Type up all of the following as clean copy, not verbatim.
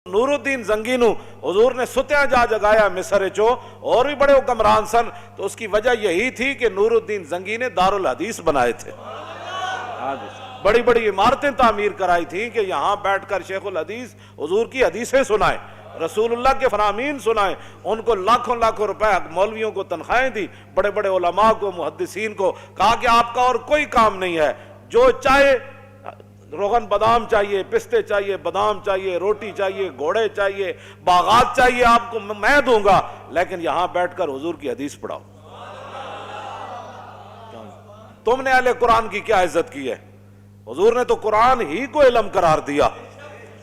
نور الدین زنگی نو حضور نے ستیاں جا جگایا مصر چو، اور بھی بڑے حکمران سن، تو اس کی وجہ یہی تھی کہ نور الدین زنگی نے دارالحدیث بنائے تھے، بڑی بڑی عمارتیں تعمیر کرائی تھیں کہ یہاں بیٹھ کر شیخ الحدیث حضور کی حدیثیں سنائیں، رسول اللہ کے فرامین سنائیں، ان کو لاکھوں لاکھوں روپے مولویوں کو تنخواہیں دی، بڑے بڑے علماء کو، محدثین کو، کہا کہ آپ کا اور کوئی کام نہیں ہے، جو چاہے روغن بادام چاہیے، پستے چاہیے، بادام چاہیے، روٹی چاہیے، گھوڑے چاہیے، باغات چاہیے، آپ کو میں دوں گا، لیکن یہاں بیٹھ کر حضور کی حدیث پڑھاؤ۔ تم نے اہل قرآن کی کیا عزت کی ہے؟ حضور نے تو قرآن ہی کو علم قرار دیا۔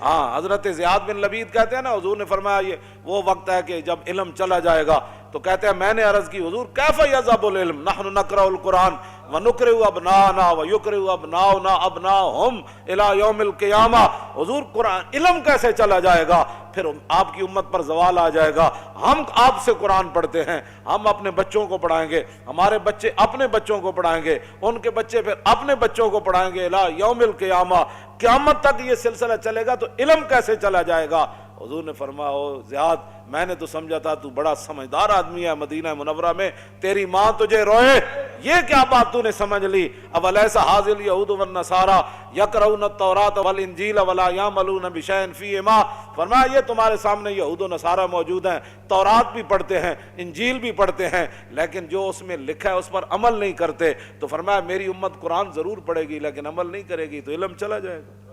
ہاں، حضرت زیاد بن لبید کہتے ہیں نا، حضور نے فرمایا یہ وہ وقت ہے کہ جب علم چلا جائے گا، تو کہتے ہیں میں نے عرض کی حضور کیف یذهب العلم نحن نقرأ القرآن ونقرئ ابناءنا ويقرئ ابناؤنا ابناءهم الى يوم القیامہ، حضور قرآن علم کیسے چلا جائے گا؟ پھر آپ کی امت پر زوال آ جائے گا، ہم آپ سے قرآن پڑھتے ہیں، ہم اپنے بچوں کو پڑھائیں گے، ہمارے بچے اپنے بچوں کو پڑھائیں گے، ان کے بچے پھر اپنے بچوں کو پڑھائیں گے، الى یوم القیامہ، قیامت تک یہ سلسلہ چلے گا، تو علم کیسے چلا جائے گا؟ حضور نے فرمایا او زیاد، میں نے تو سمجھا تھا تو بڑا سمجھدار آدمی ہے، مدینہ منورہ میں تیری ماں تجھے روئے، یہ کیا بات تو نے سمجھ لی؟ اولیس ھذا الیہود والنصارى یقرؤون التوراۃ والانجیل ولا یعملون بشیء فیہما، فرمایا یہ تمہارے سامنے یہود و نصارہ موجود ہیں، تورات بھی پڑھتے ہیں، انجیل بھی پڑھتے ہیں، لیکن جو اس میں لکھا ہے اس پر عمل نہیں کرتے، تو فرمایا میری امت قرآن ضرور پڑھے گی لیکن عمل نہیں کرے گی تو علم چلا جائے گا۔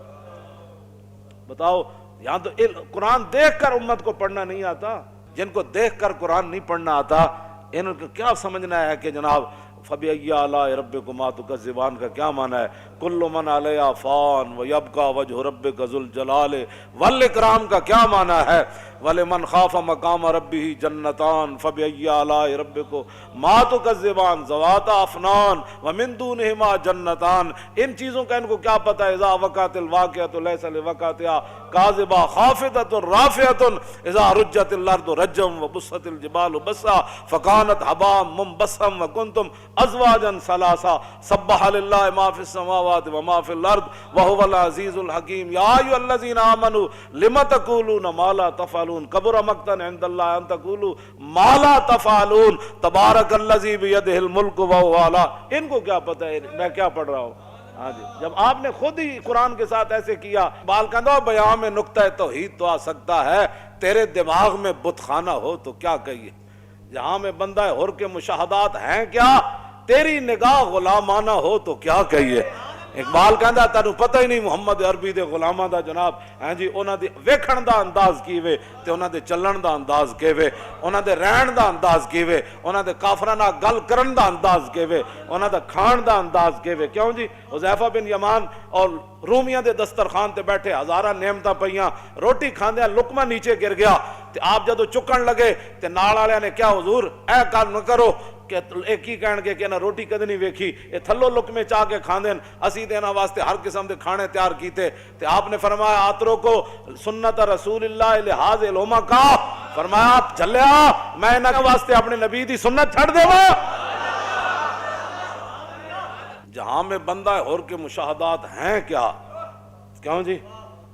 بتاؤ، یہاں تو قرآن دیکھ کر امت کو پڑھنا نہیں آتا، جن کو دیکھ کر قرآن نہیں پڑھنا آتا ان کو کیا سمجھنا ہے کہ جناب فَبِأَيِّ آلَاءِ رَبِّكُمَا تُكَذِّبَانِ کا کیا معنی ہے؟ كُلُّ مَنْ عَلَيْهَا فَانٍ وَيَبْقَى وَجْهُ رَبِّكَ ذُو الْجَلَالِ وَالْإِكْرَامِ کا کیا معنی ہے؟ وَلِمَنْ خَافَ مَقَامَ رَبِّهِ جَنَّتَانِ فَبِأَيِّ آلَاءِ رَبِّكُمَا تُكَذِّبَانِ ذَوَاتَا أَفْنَانٍ وَمِن دُونِهِمَا جَنَّتَانِ، ان چیزوں کا ان کو کیا پتہ ہے؟ اذا وقعت الواقعۃ ليس لوقعتها كاذبہ خافضۃ رافعۃ اذا رجت الارض رجا وبست الجبال بسا فكانت هباء منبثا وكنتم ازواجا ثلاثا سبح لله ما في السماوات وما في الارض وهو العزيز الحكيم يا ايها الذين امنوا لم تقولون ما لا تفعلون كبر مقتا عند الله ان تقولوا ما لا تفعلون تبارك الذي بيده الملك وهو على، ان کو کیا پتہ ہے میں کیا پڑھ رہا ہوں؟ ہاں جی، جب آپ نے خود ہی قرآن کے ساتھ ایسے کیا، بال کندھا بیان میں نقطہ توحید تو آ سکتا ہے، تیرے دماغ میں بت خانہ ہو تو کیا کہیے؟ جہاں میں بندہ حر کے مشاہدات ہیں کیا، تیری نگاہ غلامانہ ہو تو کیا کہیے؟ اقبال کہندا تینوں پتہ ہی نہیں محمد عربی دے غلاماں دا جناب، ہاں جی، انہاں دی ویکھن دا انداز کیویں تے انہاں دے چلن دا انداز کیویں، انہاں دے رہن دا انداز کیویں، انہاں دے کافراں نال گل کرن دا انداز کیویں، انہاں دا کھان دا انداز کیویں۔ کیوں جی؟ حذیفہ بن یمان اور رومیاں دے دسترخوان تے بیٹھے، ہزاراں نعمتاں پئیاں، روٹی کھاندیاں لقمہ نیچے گر گیا تے آپ جدوں چکن لگے تے نال والےاں نے کیا حضور اے کل نہ کرو، کہ ایک ہی کہن گے کہ نہ روٹی کدی نہیں ویکھی، یہ تھلو لقمے چاہ کے کھاندے، اسی دینا واسطے ہر قسم دے کھانے تیار کیتے، تے آپ نے فرمایا آترو کو سنت رسول اللہ لحاظ الہما کا، فرمایا آپ چلیا میں انہاں واسطے اپنے نبی دی سنت چھڑ دیواں۔ جہاں میں بندہ حر کے مشاہدات ہیں کیا، کیوں جی؟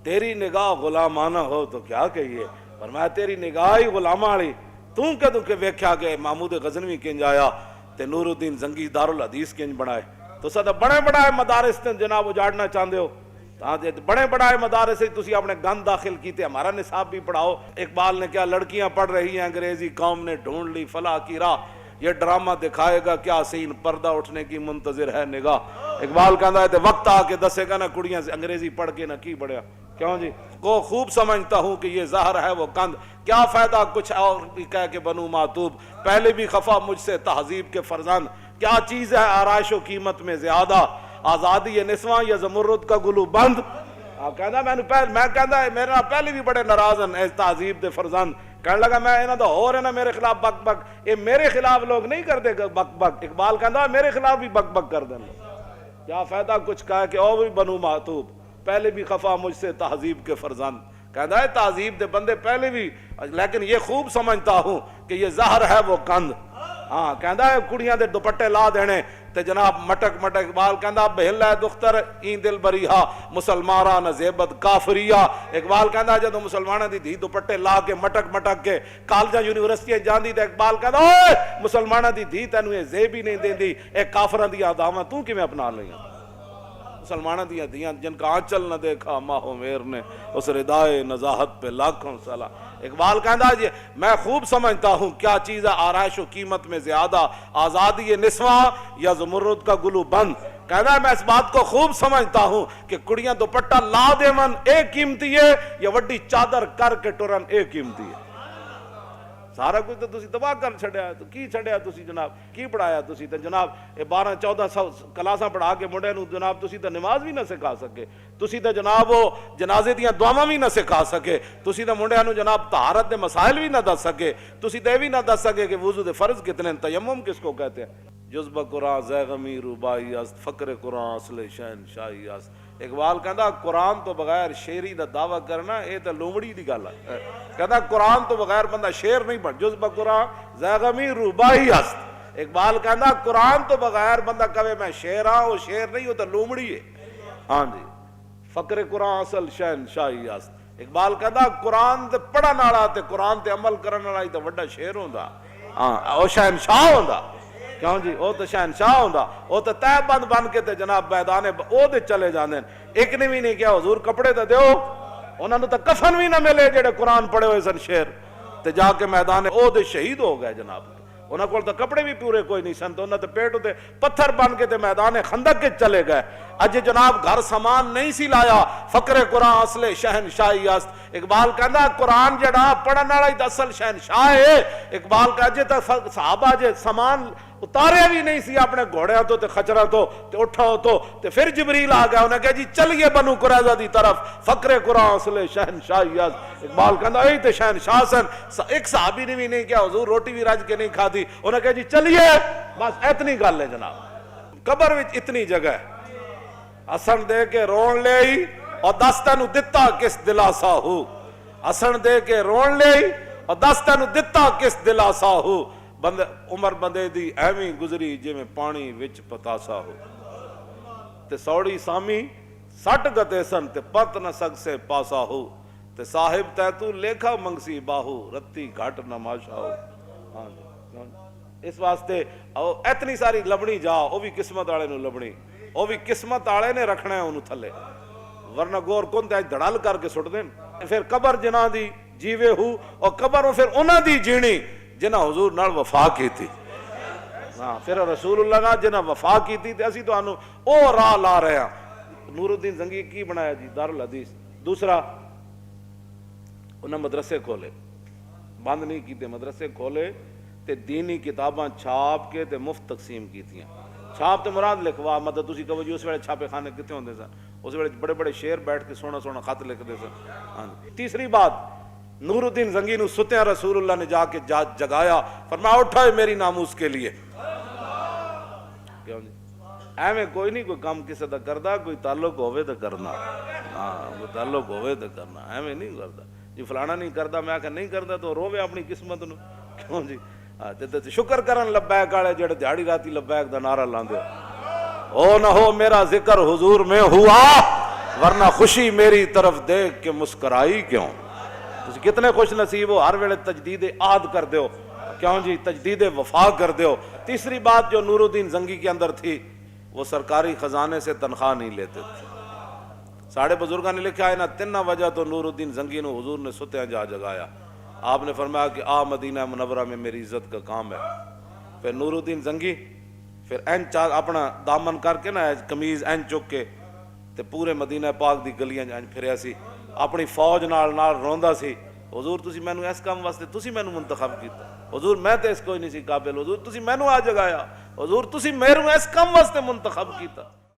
تیری نگاہ غلامانہ ہو تو کیا کہیے؟ فرمایا تیری نگاہ ہی غلامہ والی، تو کدوں کہ ویکھیا کہ محمود غزنوی کنج آیا تے نور الدین زنگی دارالحدیث کنج بنائے، تو سدا بڑے بڑے مدارس تے جناب اجاڑنا چاہتے ہو، بڑے بڑے مدارس سے تسی اپنے گند داخل کیتے، ہمارا نصاب بھی پڑھاؤ۔ اقبال نے کیا لڑکیاں پڑھ رہی ہیں انگریزی، قوم نے ڈھونڈ لی فلاح کی راہ، یہ ڈرامہ دکھائے گا کیا سین، پردہ اٹھنے کی منتظر ہے نگاہ۔ اقبال کہتا ہے تے وقت آ کے دسے گا نا کڑیاں سے انگریزی پڑھ کے نہ کی بڑھیا، کیوں جی؟ کو خوب سمجھتا ہوں کہ یہ زہر ہے وہ کند، کیا فائدہ کچھ اور بھی کہہ کے بنوں معتوب، پہلے بھی خفا مجھ سے تہذیب کے فرزند، کیا چیز ہے آرائش و قیمت میں زیادہ، آزادی یہ نسواں یا زمرد کا گلو بند۔ کہنا میں کہنا میرا پہلے بھی بڑے ناراض ہیں تہذیب دے فرزند، کہنے لگا میں انہاں دا ہور ہے نا میرے خلاف بک بک، یہ میرے خلاف لوگ نہیں کرتے بک بک، اقبال کہنا میرے خلاف بھی بک بک کر دیں، کیا فائدہ کچھ کہا کہ اور بھی بنوں معتوب، پہلے بھی خفا مجھ سے تہذیب کے فرزند۔ کہتا ہے تہذیب دے بندے پہلے بھی، لیکن یہ خوب سمجھتا ہوں کہ یہ زہر ہے وہ کند۔ ہاں کہتا ہے کڑیاں دے دوپٹے لا دینے تے جناب مٹک مٹک اقبال کہندا بہل ہے دختر این دل بریہا مسلمانہ نزیبت کافریہ. اقبال کہندا جدو مسلمانہ دی دھی دوپٹے لا کے مٹک مٹک کے کالجاں یونیورسٹیاں جاندی تے اقبال کہندا اوے مسلمانہ دی دھی تینوں یہ زیب ہی نہیں دیندی، اے کافراں دی اداواں تو کیویں اپنا لئیاں؟ مسلمانہ دیا دیاں جن کا آنچل نہ دیکھا ماہ و میر نے اس ردائے نزاہت پہ لاکھوں سالہ. اقبال کہندا جی میں خوب سمجھتا ہوں کیا چیز ہے آرائش و قیمت میں زیادہ، آزادی نسواں یا زمرد کا گلو بند. کہنا ہے میں اس بات کو خوب سمجھتا ہوں کہ کڑیاں دوپٹہ لا دے من ایک قیمتی ہے یا وڈی چادر کر کے ٹرن ایک قیمتی ہے. سارا کچھ تو تسی تباہ کر چھڑیا ہے، تو کی چھڑیا تسی جناب، کی پڑھایا تسی تے جناب 12-14 کلاساں پڑھا کے منڈے نو جناب تسی تے نماز بھی نہ سکھا سکے، تسی تے جناب وہ جنازے دیاں دعاواں بھی نہ سکھا سکے، تسی تے منڈے نو جناب طہارت دے مسائل بھی نہ دس سکے، تسی تے بھی نہ دس سکے کہ وضو دے فرض کتنے ہیں، تیمم کس کو کہتے ہیں. جذبہ قرآن زیغمی روبائی است، فقر قرآن اصل شہنشاہی است. اقبال کہندا قرآن تو بغیر شیری دا دعویٰ کرنا یہ تو لومڑی دی گل ہے. کہندا قرآن تو بغیر بندہ شیر نہیں بن. جذبہ قرآن زیغمی روبائی است. اقبال کہندا قرآن تو بغیر بندہ کہے میں شیر ہاں، وہ شیر نہیں، وہ تو لومڑی ہے. ہاں جی، فقر قرآن اصل شہنشاہی است. اقبال کہندا قرآن تے پڑھن والا تے قرآن تے عمل کرن والا تے وڈا شیر ہوندا، ہاں او شہنشاہ ہوندا. کیوں جی وہ تو شہنشاہ ہوندا، وہ تو تہ بند بن کے تے جناب میدان او دے چلے جاندے. ایک نے بھی نہیں کیا حضور کپڑے تے دیو، انہاں نوں تے کفن بھی نہ ملے جڑے قرآن پڑھے ہوئے سن شیر تے جا کے میدان او دے شہید ہو گئے جناب. انہاں کول تے کپڑے بھی پورے کوئی نہیں سن، تو انہاں تے پیٹ تے پتھر بن کے تے میدان خندق کے چلے گئے. اج جناب گھر سامان نہیں سی لایا، فقر قرآن اصل شہنشاہی است. اقبال کہندا قرآن جڑا پڑھن والا ہی اصل شہنشاہ ہے. اقبال کہا جے تے صحابہ جے سامان اتارے بھی نہیں سی اپنے گھوڑیاں تو تے خچرہ تو تے اٹھاؤ تو تے پھر جبریل آ گیا، انہیں کہا جی چلیے بنو قریظہ دی طرف، فقر قرآن اصل شہنشاہی است. اقبال کہندا اے تے شہنشاہ سن. ایک صحابی نے بھی نہیں کیا حضور روٹی بھی رج کے نہیں کھادی، انہیں کہا جی چلیے بس اتنی گل ہے جناب. قبر وچ اتنی جگہ ہے، اسن دے کے رون لے اور دس تینوں دتا کس دلاسا ہو. اسن دے کے رون لے اور دس تینوں دتا کس دلاسا ہو. بندے عمر بندے دی ایویں گزری جی میں پانی وچ پتاسا ہو. تے سوڑی سامی سٹ گتے سن تے پت نہ سگ سے پاسا ہو. تے صاحب تے تو لیکھا منگسی باہو رتی گھٹ نماشا ہو. ہاں جی، اس واسطے اتنی ساری لبنی جا وہ بھی قسمت والے نو لبنی، وہ بھی قسمت والے نے رکھنا ہے انہوں تھلے، ورنہ گور کون تے دھڑال کر کے سٹ دین. پھر قبر جنہ دی جیوے ہو اور قبر پھر انہاں دی جینی جنہ حضور نال وفا کی تھی. ہاں پھر رسول اللہ نال جنہ وفا کی تھی تے اسی تو انہوں او راہ لا رہے ہیں. نور الدین زنگی کی بنایا جی دارالحدیث. دوسرا انہاں مدرسے کھولے، بند نہیں کیتے، مدرسے کھولے تے دینی کتاباں چھاپ کے تے مفت تقسیم کیتیاں. چھاپ تے مراد لکھوا مطلب تسی کہو جی اس ویلے چھاپے خانے کتے ہوندے سن، اس ویلے بڑے بڑے شعر بیٹھ کے سونا سونا خط لکھتے سن. تیسری بات نور الدین زنگی نو ستیاں رسول اللہ نے جا کے جگایا، فرمایا اٹھا ہے میری ناموس کے لیے. کیوں جی ایویں کوئی نہیں کوئی کام کسے دا کردا، کوئی تعلق ہوئے تو کرنا. ہاں کوئی تعلق ہوئے تو کرنا، ایویں نہیں کردا جی فلانا نہیں کردا میں آکھا نہیں کردا تو روے اپنی قسمت نو. کیوں جی شکر کرن لبیک والے جڑے دیہڑی راتی لبیک دا نعرہ لاندے او نہ ہو میرا ذکر حضور میں ہوا ورنہ خوشی میری طرف دیکھ کے مسکرائی کیوں. تسی کتنے خوش نصیب ہو ہر ویلے تجدید عہد کر دیو. کیوں جی تجدید وفا کر دیو. تیسری بات جو نور الدین زنگی کے اندر تھی وہ سرکاری خزانے سے تنخواہ نہیں لیتے تھے. ساڑھے بزرگاں نے لکھا ہے نا تنہ وجہ تو نور الدین زنگی نو حضور نے ستیاں جا جگایا. آپ نے فرمایا کہ آ مدینہ منورہ میں میری عزت کا کام ہے. پھر نور الدین زنگی پھر این اپنا دامن کر کے نا کمیز این چک کے تے پورے مدینہ پاک دی گلیاں این پھریا سی، اپنی فوج نال روندا سی حضور تسی مینوں اس کام واسطے تسی مینوں منتخب کیتا. حضور میں تے اس کوئی نہیں سی قابل، حضور تسی مینوں آ جگایا، حضور تسی میرے اس کام واسطے منتخب کیتا.